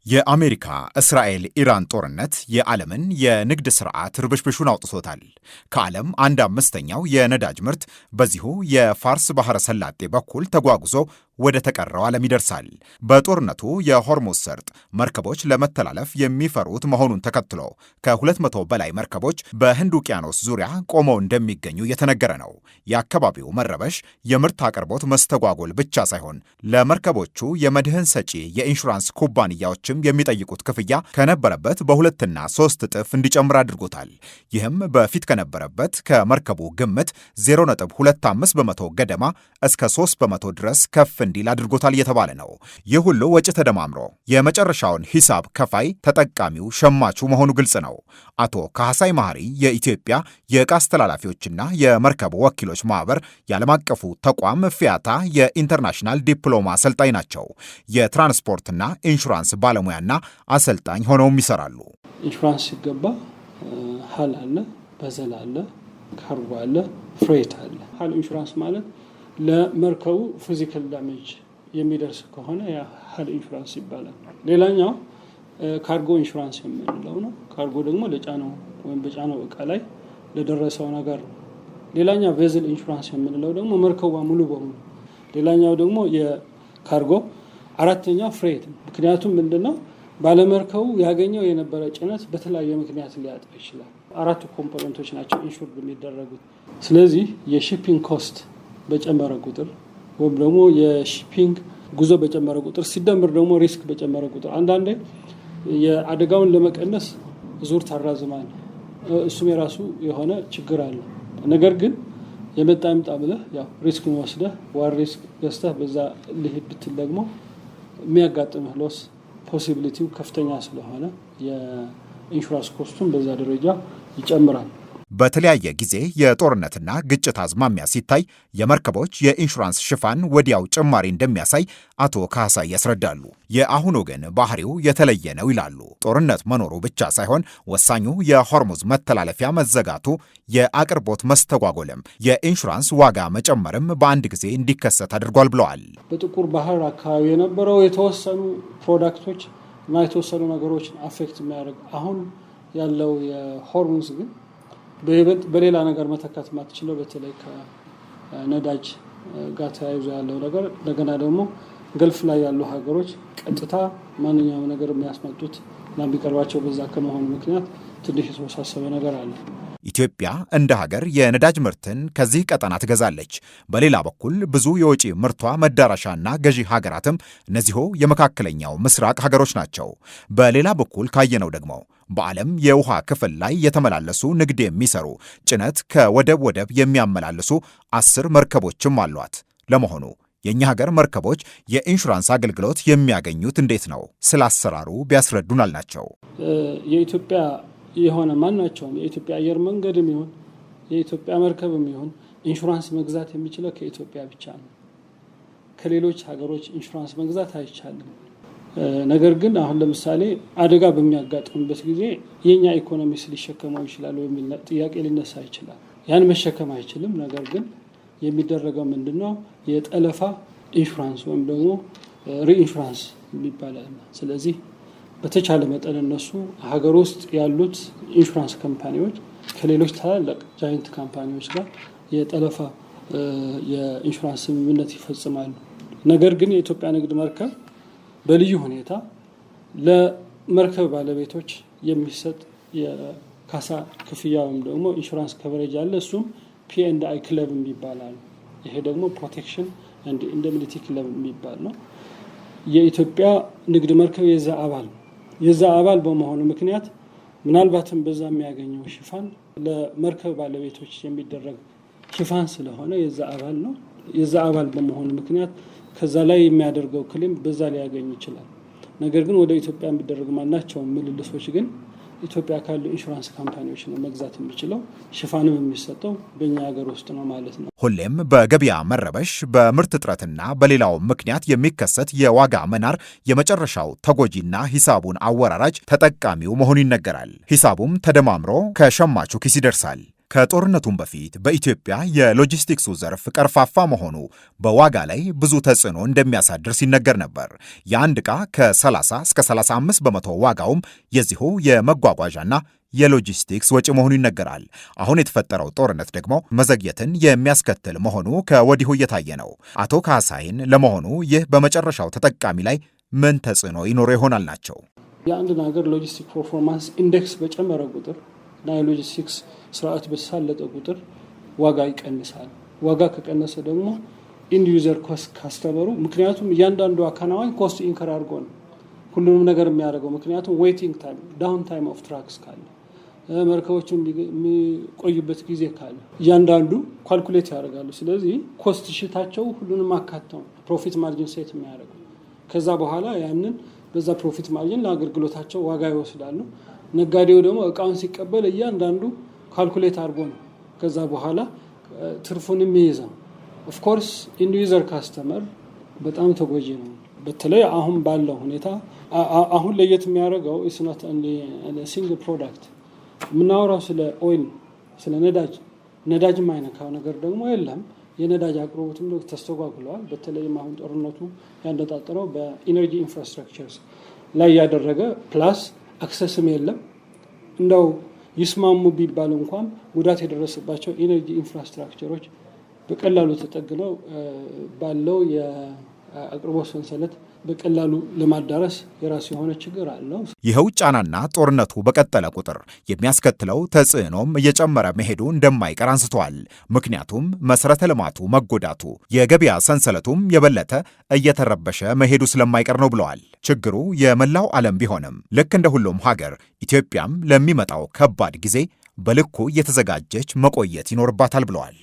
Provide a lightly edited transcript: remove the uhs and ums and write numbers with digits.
የአሜሪካ እስራኤል ኢራን ጦርነት የዓለምን የንግድ ስርዓት ርብሽብሹን አውጥቶታል። ከዓለም 1/5ኛው የነዳጅ ምርት በዚሁ የፋርስ ባህረ ሰላጤ በኩል ተጓጉዞ ወደ ተቀረው ዓለም ይደርሳል። በጦርነቱ የሆርሙዝ ሰርጥ መርከቦች ለመተላለፍ የሚፈሩት መሆኑን ተከትሎ ከ200 በላይ መርከቦች በህንድ ውቅያኖስ ዙሪያ ቆመው እንደሚገኙ የተነገረ ነው። የአካባቢው መረበሽ የምርት አቅርቦት መስተጓጎል ብቻ ሳይሆን ለመርከቦቹ የመድህን ሰጪ የኢንሹራንስ ኩባንያዎችም የሚጠይቁት ክፍያ ከነበረበት በ2 እና 3 እጥፍ እንዲጨምር አድርጎታል። ይህም በፊት ከነበረበት ከመርከቡ ግምት 0.25 በመቶ ገደማ እስከ 3 በመቶ ድረስ ከፍ እንዲል አድርጎታል እየተባለ ነው። ይህ ሁሉ ወጪ ተደማምሮ የመጨረሻውን ሂሳብ ከፋይ ተጠቃሚው ሸማቹ መሆኑ ግልጽ ነው። አቶ ካህሳይ መሐሪ የኢትዮጵያ የዕቃ አስተላላፊዎችና የመርከቡ ወኪሎች ማህበር የዓለም አቀፉ ተቋም ፊያታ የኢንተርናሽናል ዲፕሎማ አሰልጣኝ ናቸው። የትራንስፖርትና ኢንሹራንስ ባለሙያና አሰልጣኝ ሆነውም ይሰራሉ። ኢንሹራንስ ሲገባ ሀል አለ፣ በዘል አለ፣ ካርጎ አለ፣ ፍሬት አለ። ሀል ኢንሹራንስ ማለት ለመርከቡ ፊዚካል ዳሜጅ የሚደርስ ከሆነ ያ ሀል ኢንሹራንስ ይባላል። ሌላኛው ካርጎ ኢንሹራንስ የምንለው ነው። ካርጎ ደግሞ ለጫነው ወይም በጫነው እቃ ላይ ለደረሰው ነገር ነው። ሌላኛው ቬዝል ኢንሹራንስ የምንለው ደግሞ መርከቧ ሙሉ በሙሉ። ሌላኛው ደግሞ የካርጎ አራተኛው ፍሬት ነው። ምክንያቱም ምንድነው ባለመርከቡ ያገኘው የነበረ ጭነት በተለያየ ምክንያት ሊያጣ ይችላል። 4 ኮምፖነንቶች ናቸው ኢንሹር የሚደረጉት። ስለዚህ የሺፒንግ ኮስት በጨመረ ቁጥር ወይም ደግሞ የሺፒንግ ጉዞ በጨመረ ቁጥር ሲደምር ደግሞ ሪስክ በጨመረ ቁጥር አንዳንዴ የአደጋውን ለመቀነስ ዙር ታራዝማል። እሱም የራሱ የሆነ ችግር አለ። ነገር ግን የመጣ ይምጣ ብለህ ያው ሪስክን ወስደህ ዋር ሪስክ ገዝተህ በዛ ልሂድ ብትል ደግሞ የሚያጋጥምህ ሎስ ፖሲቢሊቲው ከፍተኛ ስለሆነ የኢንሹራንስ ኮስቱን በዛ ደረጃ ይጨምራል። በተለያየ ጊዜ የጦርነትና ግጭት አዝማሚያ ሲታይ የመርከቦች የኢንሹራንስ ሽፋን ወዲያው ጭማሪ እንደሚያሳይ አቶ ካህሳይ ያስረዳሉ። የአሁኑ ግን ባህሪው የተለየ ነው ይላሉ። ጦርነት መኖሩ ብቻ ሳይሆን ወሳኙ የሆርሙዝ መተላለፊያ መዘጋቱ፣ የአቅርቦት መስተጓጎልም የኢንሹራንስ ዋጋ መጨመርም በአንድ ጊዜ እንዲከሰት አድርጓል ብለዋል። በጥቁር ባህር አካባቢ የነበረው የተወሰኑ ፕሮዳክቶች እና የተወሰኑ ነገሮችን አፌክት የሚያደርግ አሁን ያለው የሆርሙዝ ግን በሌላ ነገር መተካት ማትችለው በተለይ ከነዳጅ ጋር ተያይዞ ያለው ነገር እንደገና ደግሞ ገልፍ ላይ ያሉ ሀገሮች ቀጥታ ማንኛውም ነገር የሚያስመጡት እና ቢቀርባቸው በዛ ከመሆኑ ምክንያት ትንሽ የተወሳሰበ ነገር አለ። ኢትዮጵያ እንደ ሀገር የነዳጅ ምርትን ከዚህ ቀጠና ትገዛለች። በሌላ በኩል ብዙ የወጪ ምርቷ መዳረሻና ገዢ ሀገራትም እነዚሁ የመካከለኛው ምስራቅ ሀገሮች ናቸው። በሌላ በኩል ካየነው ደግሞ በዓለም የውሃ ክፍል ላይ የተመላለሱ ንግድ የሚሰሩ ጭነት ከወደብ ወደብ የሚያመላልሱ 10 መርከቦችም አሏት። ለመሆኑ የእኛ ሀገር መርከቦች የኢንሹራንስ አገልግሎት የሚያገኙት እንዴት ነው? ስለ አሰራሩ ቢያስረዱን አልናቸው። የኢትዮጵያ የሆነ ማናቸውም የኢትዮጵያ አየር መንገድም ይሁን የኢትዮጵያ መርከብም ይሁን ኢንሹራንስ መግዛት የሚችለው ከኢትዮጵያ ብቻ ነው። ከሌሎች ሀገሮች ኢንሹራንስ መግዛት አይቻልም። ነገር ግን አሁን ለምሳሌ አደጋ በሚያጋጥምበት ጊዜ የኛ ኢኮኖሚስ ሊሸከመው ይችላል የሚል ጥያቄ ሊነሳ ይችላል። ያን መሸከም አይችልም። ነገር ግን የሚደረገው ምንድነው የጠለፋ ኢንሹራንስ ወይም ደግሞ ሪኢንሹራንስ ይባላል። ስለዚህ በተቻለ መጠን እነሱ ሀገር ውስጥ ያሉት ኢንሹራንስ ካምፓኒዎች ከሌሎች ታላላቅ ጃይንት ካምፓኒዎች ጋር የጠለፋ የኢንሹራንስ ስምምነት ይፈጽማሉ። ነገር ግን የኢትዮጵያ ንግድ መርከብ በልዩ ሁኔታ ለመርከብ ባለቤቶች የሚሰጥ የካሳ ክፍያ ወይም ደግሞ ኢንሹራንስ ከቨሬጅ አለ። እሱም P&I ክለብ ይባላል። ይሄ ደግሞ ፕሮቴክሽን ኤንድ ኢንደምኒቲ ክለብ የሚባል ነው። የኢትዮጵያ ንግድ መርከብ የዛ አባል በመሆኑ ምክንያት ምናልባትም በዛ የሚያገኘው ሽፋን ለመርከብ ባለቤቶች የሚደረግ ሽፋን ስለሆነ የዛ አባል ነው። የዛ አባል በመሆኑ ምክንያት ከዛ ላይ የሚያደርገው ክሌም በዛ ሊያገኝ ይችላል። ነገር ግን ወደ ኢትዮጵያ የሚደረግ ማናቸውም ምልልሶች ግን ኢትዮጵያ ካሉ ኢንሹራንስ ካምፓኒዎች ነው መግዛት የሚችለው። ሽፋንም የሚሰጠው በእኛ ሀገር ውስጥ ነው ማለት ነው። ሁሌም በገበያ መረበሽ፣ በምርት እጥረትና በሌላው ምክንያት የሚከሰት የዋጋ መናር የመጨረሻው ተጎጂና ሂሳቡን አወራራጅ ተጠቃሚው መሆኑ ይነገራል። ሂሳቡም ተደማምሮ ከሸማቹ ኪስ ይደርሳል። ከጦርነቱም በፊት በኢትዮጵያ የሎጂስቲክሱ ዘርፍ ቀርፋፋ መሆኑ በዋጋ ላይ ብዙ ተጽዕኖ እንደሚያሳድር ሲነገር ነበር። የአንድ ዕቃ ከ30 እስከ 35 በመቶ ዋጋውም የዚሁ የመጓጓዣና የሎጂስቲክስ ወጪ መሆኑ ይነገራል። አሁን የተፈጠረው ጦርነት ደግሞ መዘግየትን የሚያስከትል መሆኑ ከወዲሁ እየታየ ነው። አቶ ካሳይን ለመሆኑ ይህ በመጨረሻው ተጠቃሚ ላይ ምን ተጽዕኖ ይኖረው ይሆናል ናቸው? የአንድን ሀገር ሎጂስቲክ ፐርፎርማንስ ኢንዴክስ በጨመረ ቁጥር እና የሎጂስቲክስ ስርዓት በተሳለጠ ቁጥር ዋጋ ይቀንሳል። ዋጋ ከቀነሰ ደግሞ ኢንድ ዩዘር ኮስት ካስተመሩ፣ ምክንያቱም እያንዳንዱ አካናዋኝ ኮስት ኢንከር አድርጎ ነው ሁሉንም ነገር የሚያደርገው። ምክንያቱም ዌይቲንግ ታይም፣ ዳውን ታይም ኦፍ ትራክስ ካለ፣ መርከቦቹ የሚቆዩበት ጊዜ ካለ እያንዳንዱ ኳልኩሌት ያደርጋሉ። ስለዚህ ኮስት ሽታቸው ሁሉንም አካተው ፕሮፊት ማርጂን ሴት የሚያደርጉ፣ ከዛ በኋላ ያንን በዛ ፕሮፊት ማርጂን ለአገልግሎታቸው ዋጋ ይወስዳሉ። ነጋዴው ደግሞ እቃውን ሲቀበል እያንዳንዱ ካልኩሌት አድርጎ ነው ከዛ በኋላ ትርፉን የሚይዘው። ኦፍኮርስ ኢንድ ዩዘር ካስተመር በጣም ተጎጂ ነው። በተለይ አሁን ባለው ሁኔታ አሁን ለየት የሚያደርገው ኢስናት ሲንግል ፕሮዳክት የምናወራው ስለ ኦይል፣ ስለ ነዳጅ የማይነካው ነገር ደግሞ የለም። የነዳጅ አቅርቦትም ተስተጓጉለዋል። በተለይም አሁን ጦርነቱ ያነጣጠረው በኢነርጂ ኢንፍራስትራክቸርስ ላይ ያደረገ ፕላስ አክሰስም የለም። እንደው ይስማሙ ቢባል እንኳን ጉዳት የደረሰባቸው ኢነርጂ ኢንፍራስትራክቸሮች በቀላሉ ተጠግነው ባለው የአቅርቦት ሰንሰለት በቀላሉ ለማዳረስ የራሱ የሆነ ችግር አለው። ይኸው ጫናና ጦርነቱ በቀጠለ ቁጥር የሚያስከትለው ተጽዕኖም እየጨመረ መሄዱ እንደማይቀር አንስተዋል። ምክንያቱም መሰረተ ልማቱ መጎዳቱ፣ የገበያ ሰንሰለቱም የበለጠ እየተረበሸ መሄዱ ስለማይቀር ነው ብለዋል። ችግሩ የመላው ዓለም ቢሆንም ልክ እንደ ሁሉም ሀገር ኢትዮጵያም ለሚመጣው ከባድ ጊዜ በልኩ እየተዘጋጀች መቆየት ይኖርባታል ብለዋል።